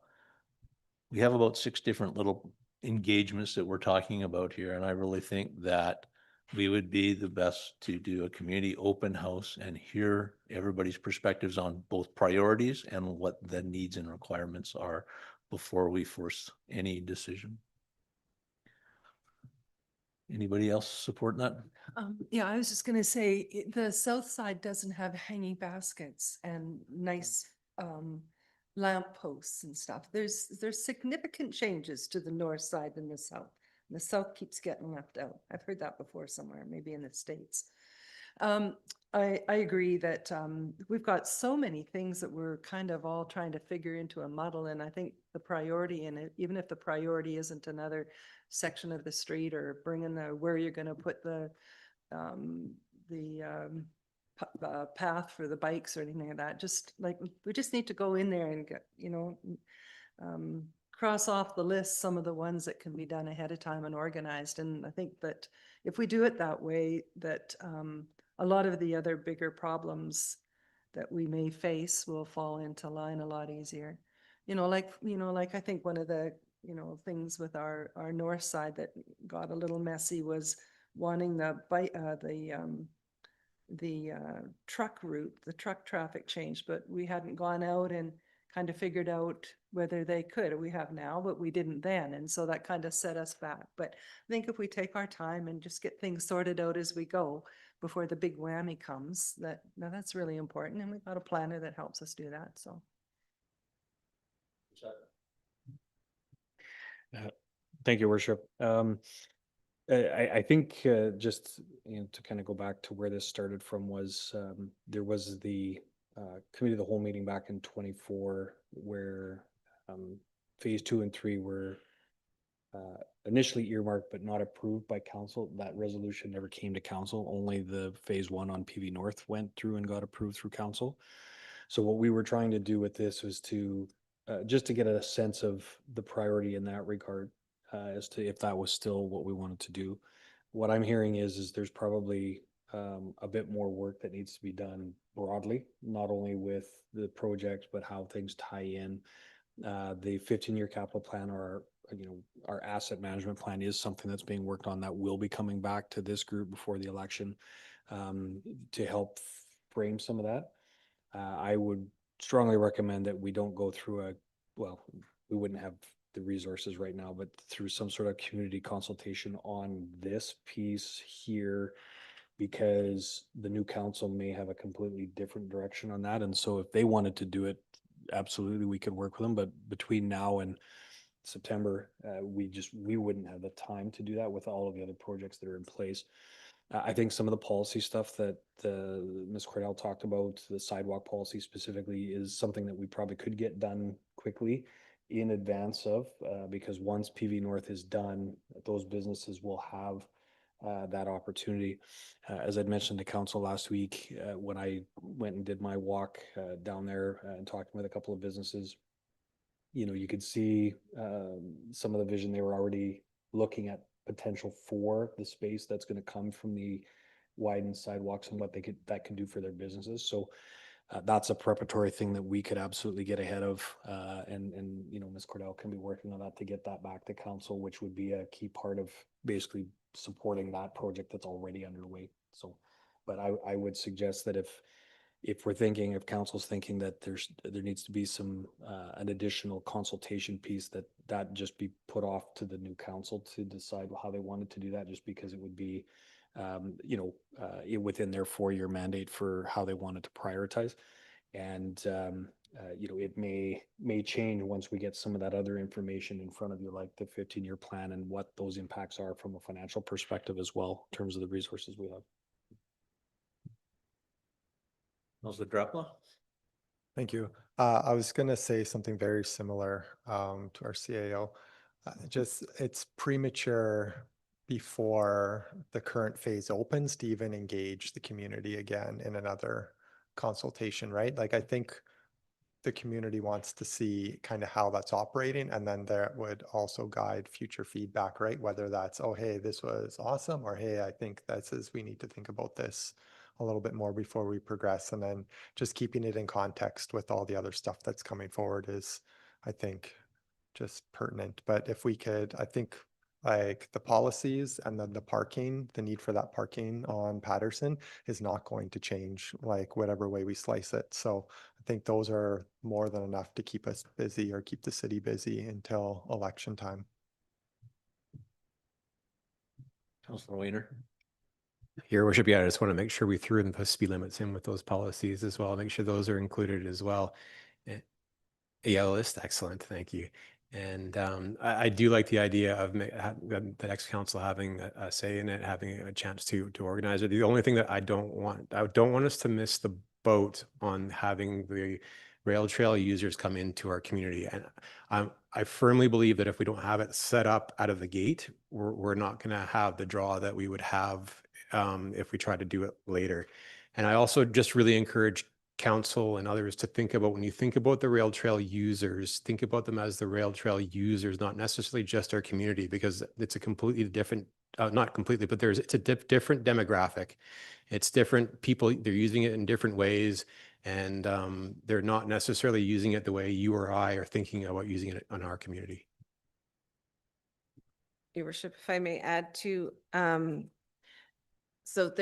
we have about 6 different little engagements that we're talking about here, and I really think that we would be the best to do a community open house and hear everybody's perspectives on both priorities and what the needs and requirements are before we force any decision. Anybody else support that?
Yeah, I was just gonna say, the south side doesn't have hanging baskets and nice lamp posts and stuff. There's significant changes to the north side than the south. And the south keeps getting left out. I've heard that before somewhere, maybe in the States. I agree that we've got so many things that we're kind of all trying to figure into a muddle, and I think the priority in it, even if the priority isn't another section of the street or bringing the where you're going to put the path for the bikes or anything like that, just like we just need to go in there and get, cross off the list some of the ones that can be done ahead of time and organized. And I think that if we do it that way, that a lot of the other bigger problems that we may face will fall into line a lot easier. Like I think one of the, things with our north side that got a little messy was wanting the truck route, the truck traffic changed, but we hadn't gone out and kind of figured out whether they could. We have now, but we didn't then. And so that kind of set us back. But I think if we take our time and just get things sorted out as we go before the big whammy comes, that's really important. And we've got a planner that helps us do that. So.
Thank you, Worship. I think just to kind of go back to where this started from was there was the committee of the whole meeting back in 24 where phase 2 and 3 were initially earmarked but not approved by council. That resolution never came to council. Only the phase 1 on PV North went through and got approved through council. So what we were trying to do with this was to just to get a sense of the priority in that regard as to if that was still what we wanted to do. What I'm hearing is there's probably a bit more work that needs to be done broadly, not only with the project, but how things tie in. The 15-year capital plan, or our asset management plan, is something that's being worked on that will be coming back to this group before the election to help frame some of that. I would strongly recommend that we don't go through we wouldn't have the resources right now, but through some sort of community consultation on this piece here, because the new council may have a completely different direction on that. And so if they wanted to do it, absolutely, we could work with them. But between now and September, we wouldn't have the time to do that with all of the other projects that are in place. I think some of the policy stuff that Ms. Cordell talked about, the sidewalk policy specifically, is something that we probably could get done quickly in advance of, because once PV North is done, those businesses will have that opportunity. As I'd mentioned to council last week, when I went and did my walk down there and talking with a couple of businesses, you could see some of the vision they were already looking at potential for the space that's going to come from the widened sidewalks and what that can do for their businesses. So that's a preparatory thing that we could absolutely get ahead of, and Ms. Cordell can be working on that to get that back to council, which would be a key part of basically supporting that project that's already underway. So, but I would suggest that if council's thinking that there needs to be some an additional consultation piece, that just be put off to the new council to decide how they wanted to do that, just because it would be within their 4-year mandate for how they wanted to prioritize. And it may change once we get some of that other information in front of you, like the 15-year plan and what those impacts are from a financial perspective as well, in terms of the resources we have.
Councilor Drapla?
Thank you. I was going to say something very similar to our CAO. It's premature before the current phase opens to even engage the community again in another consultation, right? Like, I think the community wants to see kind of how that's operating, and then that would also guide future feedback, right? Whether that's, oh, hey, this was awesome, or hey, I think we need to think about this a little bit more before we progress. And then just keeping it in context with all the other stuff that's coming forward is, I think, just pertinent. But if we could, I think like the policies and then the parking, the need for that parking on Patterson is not going to change like whatever way we slice it. So I think those are more than enough to keep us busy or keep the city busy until election time.
Councilor Weiner.
Your worship, yeah, I just want to make sure we threw in the speed limits in with those policies as well. Make sure those are included as well. Yeah, list, excellent, thank you. And I do like the idea of the next council having a say in it, having a chance to organize it. The only thing that I don't want us to miss the boat on having the rail trail users come into our community. And I firmly believe that if we don't have it set up out of the gate, we're not going to have the draw that we would have if we try to do it later. And I also just really encourage council and others to think about, when you think about the rail trail users, think about them as the rail trail users, not necessarily just our community, because it's a completely different, not completely, but it's a different demographic. It's different people, they're using it in different ways, and they're not necessarily using it the way you or I are thinking about using it in our community.
Your worship, if I may add to, so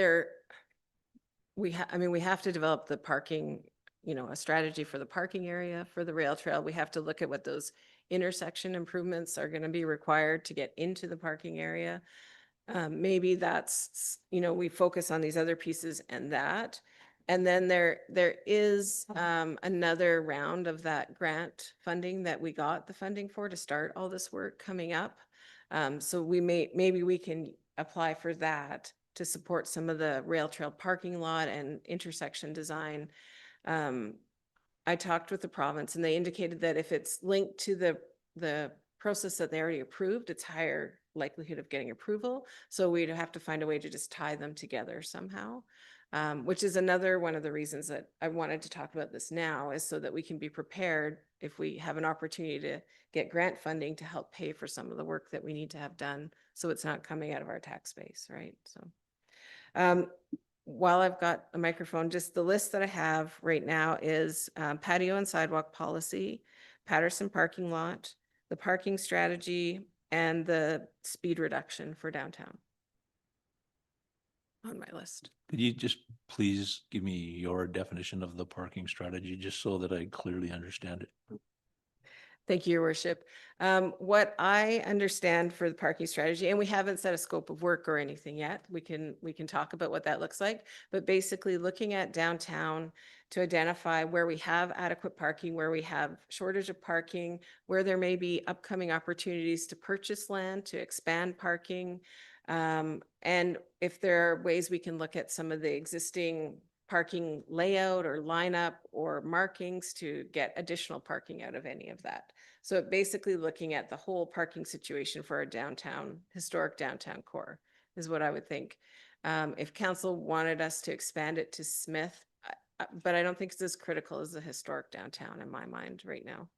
we have to develop the parking, a strategy for the parking area for the rail trail. We have to look at what those intersection improvements are going to be required to get into the parking area. Maybe that's, we focus on these other pieces and that. And then there is another round of that grant funding that we got the funding for to start all this work coming up. So maybe we can apply for that to support some of the rail trail parking lot and intersection design. I talked with the province and they indicated that if it's linked to the process that they already approved, it's higher likelihood of getting approval. So we'd have to find a way to just tie them together somehow, which is another one of the reasons that I wanted to talk about this now, is so that we can be prepared if we have an opportunity to get grant funding to help pay for some of the work that we need to have done, so it's not coming out of our tax base, right? So while I've got a microphone, just the list that I have right now is patio and sidewalk policy, Patterson parking lot, the parking strategy, and the speed reduction for downtown on my list.
Could you just please give me your definition of the parking strategy, just so that I clearly understand it?
Thank you, Your Worship. What I understand for the parking strategy, and we haven't set a scope of work or anything yet. We can talk about what that looks like, but basically looking at downtown to identify where we have adequate parking, where we have shortage of parking, where there may be upcoming opportunities to purchase land, to expand parking. And if there are ways we can look at some of the existing parking layout or lineup or markings to get additional parking out of any of that. So basically looking at the whole parking situation for our downtown, historic downtown core is what I would think. If council wanted us to expand it to Smith, but I don't think it's as critical as the historic downtown in my mind right now.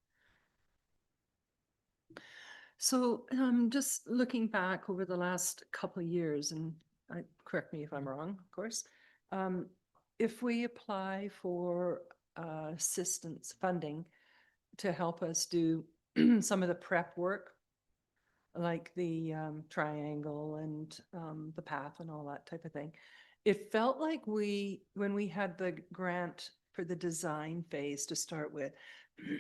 So just looking back over the last couple of years, and correct me if I'm wrong, of course, if we apply for assistance funding to help us do some of the prep work, like the triangle and the path and all that type of thing, it felt like when we had the grant for the design phase to start with,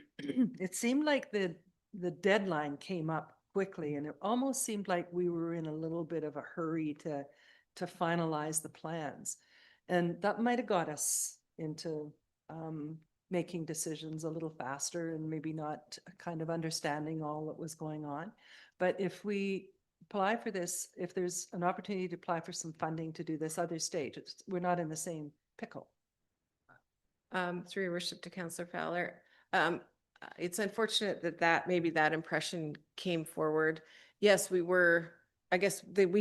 it seemed like the deadline came up quickly, and it almost seemed like we were in a little bit of a hurry to finalize the plans. And that might have got us into making decisions a little faster and maybe not kind of understanding all that was going on. But if we apply for this, if there's an opportunity to apply for some funding to do this other stage, we're not in the same pickle.
Through your worship to Councillor Fowler. It's unfortunate that maybe that impression came forward. Yes, we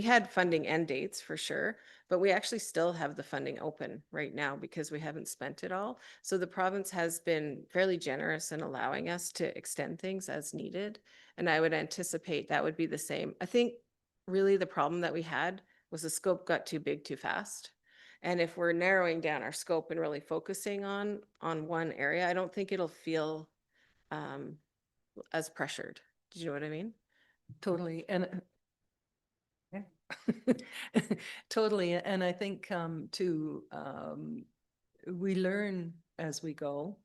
had funding end dates for sure, but we actually still have the funding open right now because we haven't spent it all. So the province has been fairly generous in allowing us to extend things as needed. And I would anticipate that would be the same. I think really the problem that we had was the scope got too big too fast. And if we're narrowing down our scope and really focusing on one area, I don't think it'll feel as pressured. Do you know what I mean?
Totally. And yeah. Totally. And I think we learn as we go,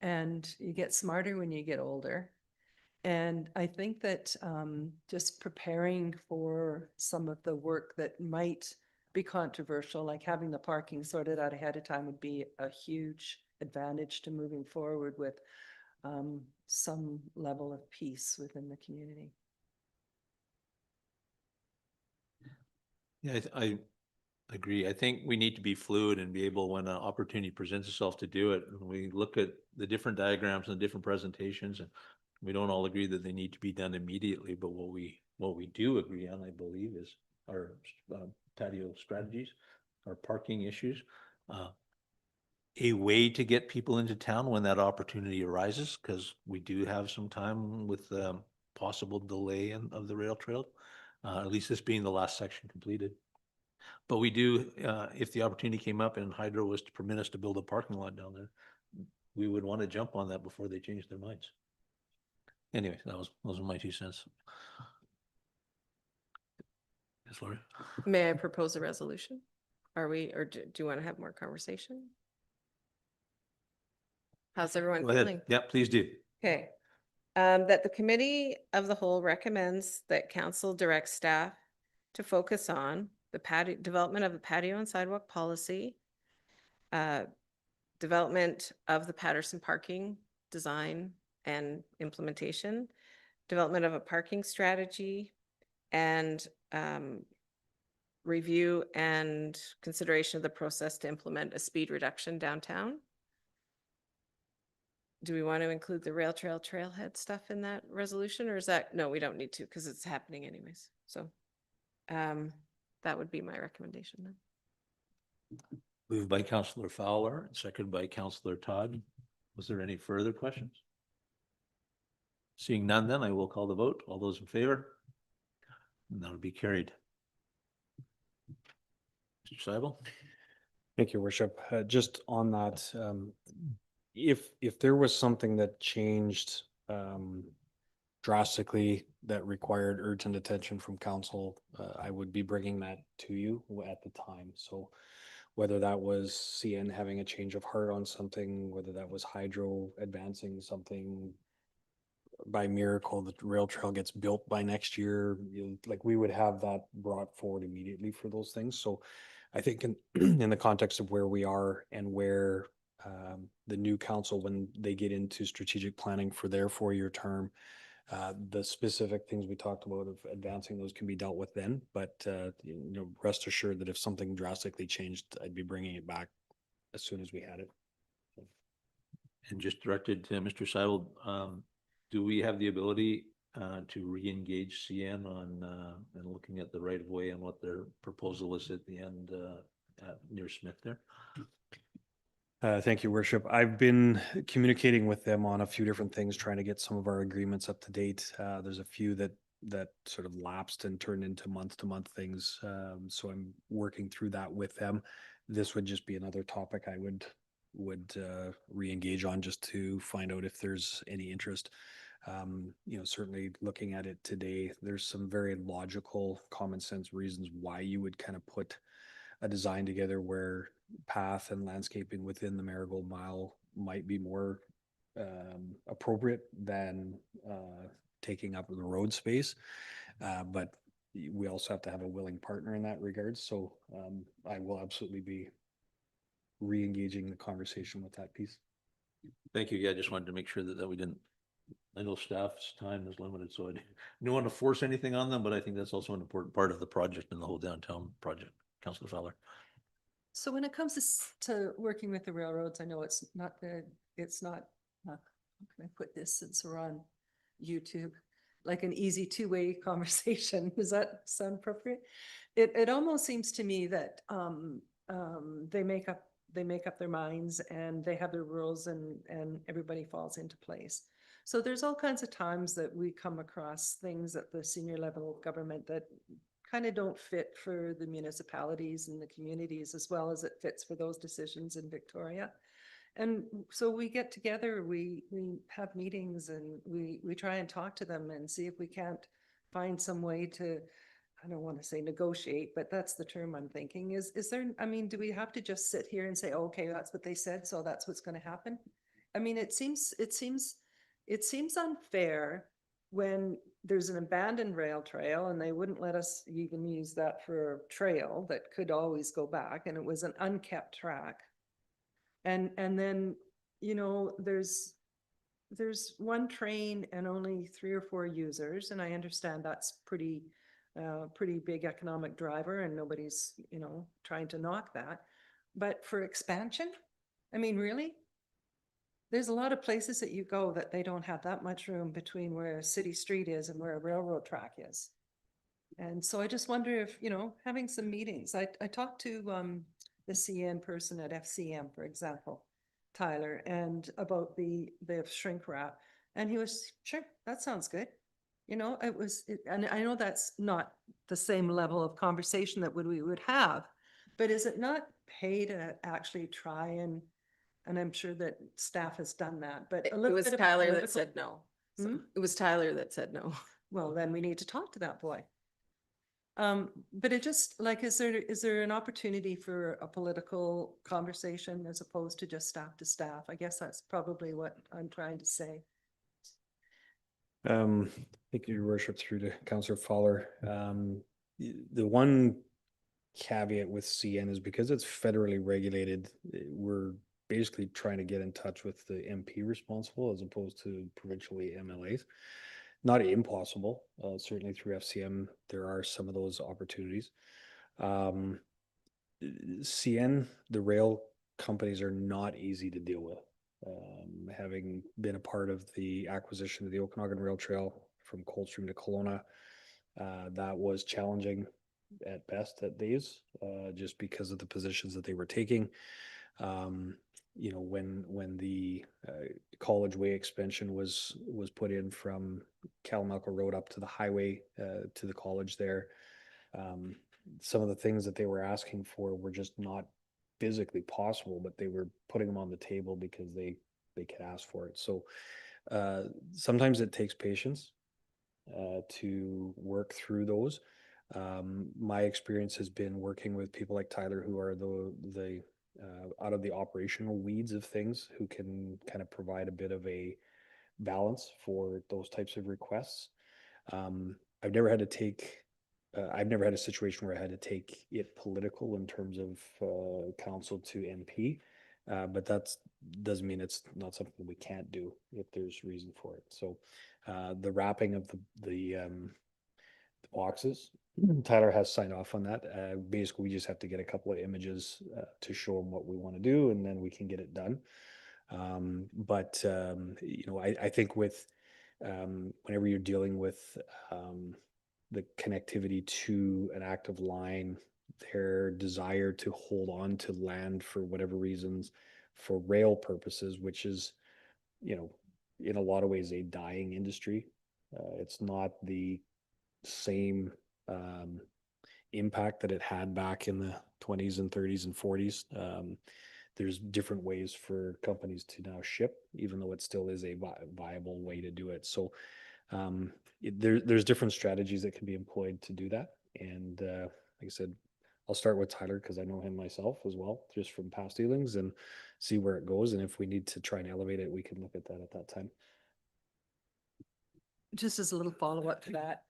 and you get smarter when you get older. And I think that just preparing for some of the work that might be controversial, like having the parking sorted out ahead of time, would be a huge advantage to moving forward with some level of peace within the community.
Yeah, I agree. I think we need to be fluid and be able, when an opportunity presents itself, to do it. And we look at the different diagrams and different presentations, and we don't all agree that they need to be done immediately, but what we do agree on, I believe, is our patio strategies, our parking issues. A way to get people into town when that opportunity arises, because we do have some time with possible delay of the rail trail, at least this being the last section completed. But we do, if the opportunity came up and Hydro was to permit us to build a parking lot down there, we would want to jump on that before they change their minds. Anyway, those are my 2 cents. Yes, Lori?
May I propose a resolution? Or do you want to have more conversation? How's everyone
Go ahead.
feeling?
Yeah, please do.
Okay. That the committee of the whole recommends that council direct staff to focus on the development of the patio and sidewalk policy, development of the Patterson parking design and implementation, development of a parking strategy, and review and consideration of the process to implement a speed reduction downtown. Do we want to include the rail trail trailhead stuff in that resolution, or is that, no, we don't need to because it's happening anyways. So that would be my recommendation then.
Moved by Councillor Fowler, seconded by Councillor Todd. Was there any further questions? Seeing none, then I will call the vote. All those in favor? And that'll be carried. Mr. Seibel?
Thank you, Worship. Just on that, if there was something that changed drastically that required urgent attention from council, I would be bringing that to you at the time. So whether that was CN having a change of heart on something, whether that was Hydro advancing something, by miracle the rail trail gets built by next year, like we would have that brought forward immediately for those things. So I think in in the context of where we are and where the new council, when they get into strategic planning for their 4-year term, the specific things we talked about of advancing those can be dealt with then. But rest assured that if something drastically changed, I'd be bringing it back as soon as we had it.
And just directed to Mr. Seibel, do we have the ability to re-engage CN on and looking at the right of way and what their proposal is at the end near Smith there?
Thank you, Worship. I've been communicating with them on a few different things, trying to get some of our agreements up to date. There's a few that sort of lapsed and turned into month-to-month things. So I'm working through that with them. This would just be another topic I would re-engage on, just to find out if there's any interest. Certainly looking at it today, there's some very logical, common sense reasons why you would kind of put a design together where path and landscaping within the Marigold Mile might be more appropriate than taking up the road space. But we also have to have a willing partner in that regard. So I will absolutely be re-engaging the conversation with that piece.
Thank you. Yeah, I just wanted to make sure that we didn't, I know staff's time is limited, so I don't want to force anything on them, but I think that's also an important part of the project and the whole downtown project. Councillor Fowler.
So when it comes to working with the railroads, I know it's not, how can I put this since we're on YouTube, like an easy two-way conversation. Does that sound appropriate? It almost seems to me that they make up their minds and they have their rules and everybody falls into place. So there's all kinds of times that we come across things at the senior level of government that kind of don't fit for the municipalities and the communities as well as it fits for those decisions in Victoria. And so we get together, we have meetings and we try and talk to them and see if we can't find some way to, I don't want to say negotiate, but that's the term I'm thinking. Is there, I mean, do we have to just sit here and say, okay, that's what they said, so that's what's going to happen? I mean, it seems unfair when there's an abandoned rail trail and they wouldn't let us even use that for a trail that could always go back, and it was an unkept track. And then, you know, there's one train and only 3 or 4 users, and I understand that's pretty big economic driver, and nobody's, you know, trying to knock that. But for expansion, I mean, really? There's a lot of places that you go that they don't have that much room between where a city street is and where a railroad track is. And so I just wonder if, you know, having some meetings, I talked to the CN person at FCM, for example, Tyler, and about the shrink wrap. And he was, sure, that sounds good. You know, and I know that's not the same level of conversation that we would have, but is it not pay to actually try and I'm sure that staff has done that, but a
It
little
was
bit of
Tyler that
political-
said no. So
Hmm?
it was Tyler that said no.
Well, then we need to talk to that boy. But it just like, is there an opportunity for a political conversation as opposed to just staff to staff? I guess that's probably what I'm trying to say.
Thank you, Your Worship, through to Councillor Fowler. The one caveat with CN is because it's federally regulated, we're basically trying to get in touch with the MP responsible as opposed to provincially MLAs. Not impossible, certainly through FCM, there are some of those opportunities. CN, the rail companies are not easy to deal with. Having been a part of the acquisition of the Okanagan Rail Trail from Coldstream to Kelowna, that was challenging at best at days, just because of the positions that they were taking. You know, when the College Way expansion was put in from Kalamalka Road up to the highway to the college there, some of the things that they were asking for were just not physically possible, but they were putting them on the table because they could ask for it. So sometimes it takes patience to work through those. My experience has been working with people like Tyler, who are the out of the operational weeds of things, who can kind of provide a bit of a balance for those types of requests. I've never had a situation where I had to take it political in terms of council to MP, but that doesn't mean it's not something we can't do if there's reason for it. So the wrapping of the boxes, Tyler has signed off on that. Basically, we just have to get a couple of images to show him what we want to do, and then we can get it done. You know, I think with whenever you're dealing with the connectivity to an active line, their desire to hold on to land for whatever reasons, for rail purposes, which is, you know, in a lot of ways a dying industry. It's not the same impact that it had back in the 20s and 30s and 40s. There's different ways for companies to now ship, even though it still is a viable way to do it. So there's different strategies that can be employed to do that. And like I said, I'll start with Tyler because I know him myself as well, just from past dealings, and see where it goes. And if we need to try and elevate it, we can look at that time.
Just as a little follow-up to that,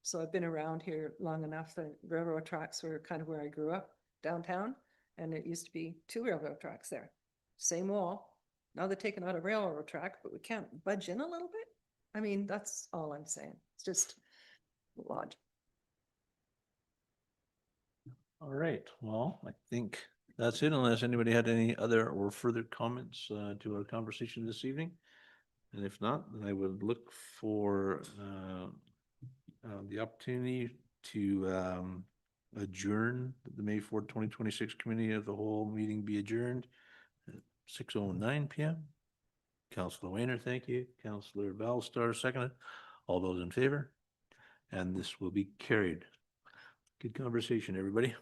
so I've been around here long enough. The railroad tracks were kind of where I grew up downtown, and it used to be 2 railroad tracks there. Same wall. Now they're taking out a railroad track, but we can't budge in a little bit. I mean, that's all I'm saying. It's just logic.
All right, well, I think that's it, unless anybody had any other or further comments to our conversation this evening. And if not, then I would look for the opportunity to adjourn the May 4th, 2026 Committee of the Whole meeting be adjourned at 6:09 p.m. Councillor Wayner, thank you. Councillor Ballstar, seconded. All those in favor? And this will be carried. Good conversation, everybody.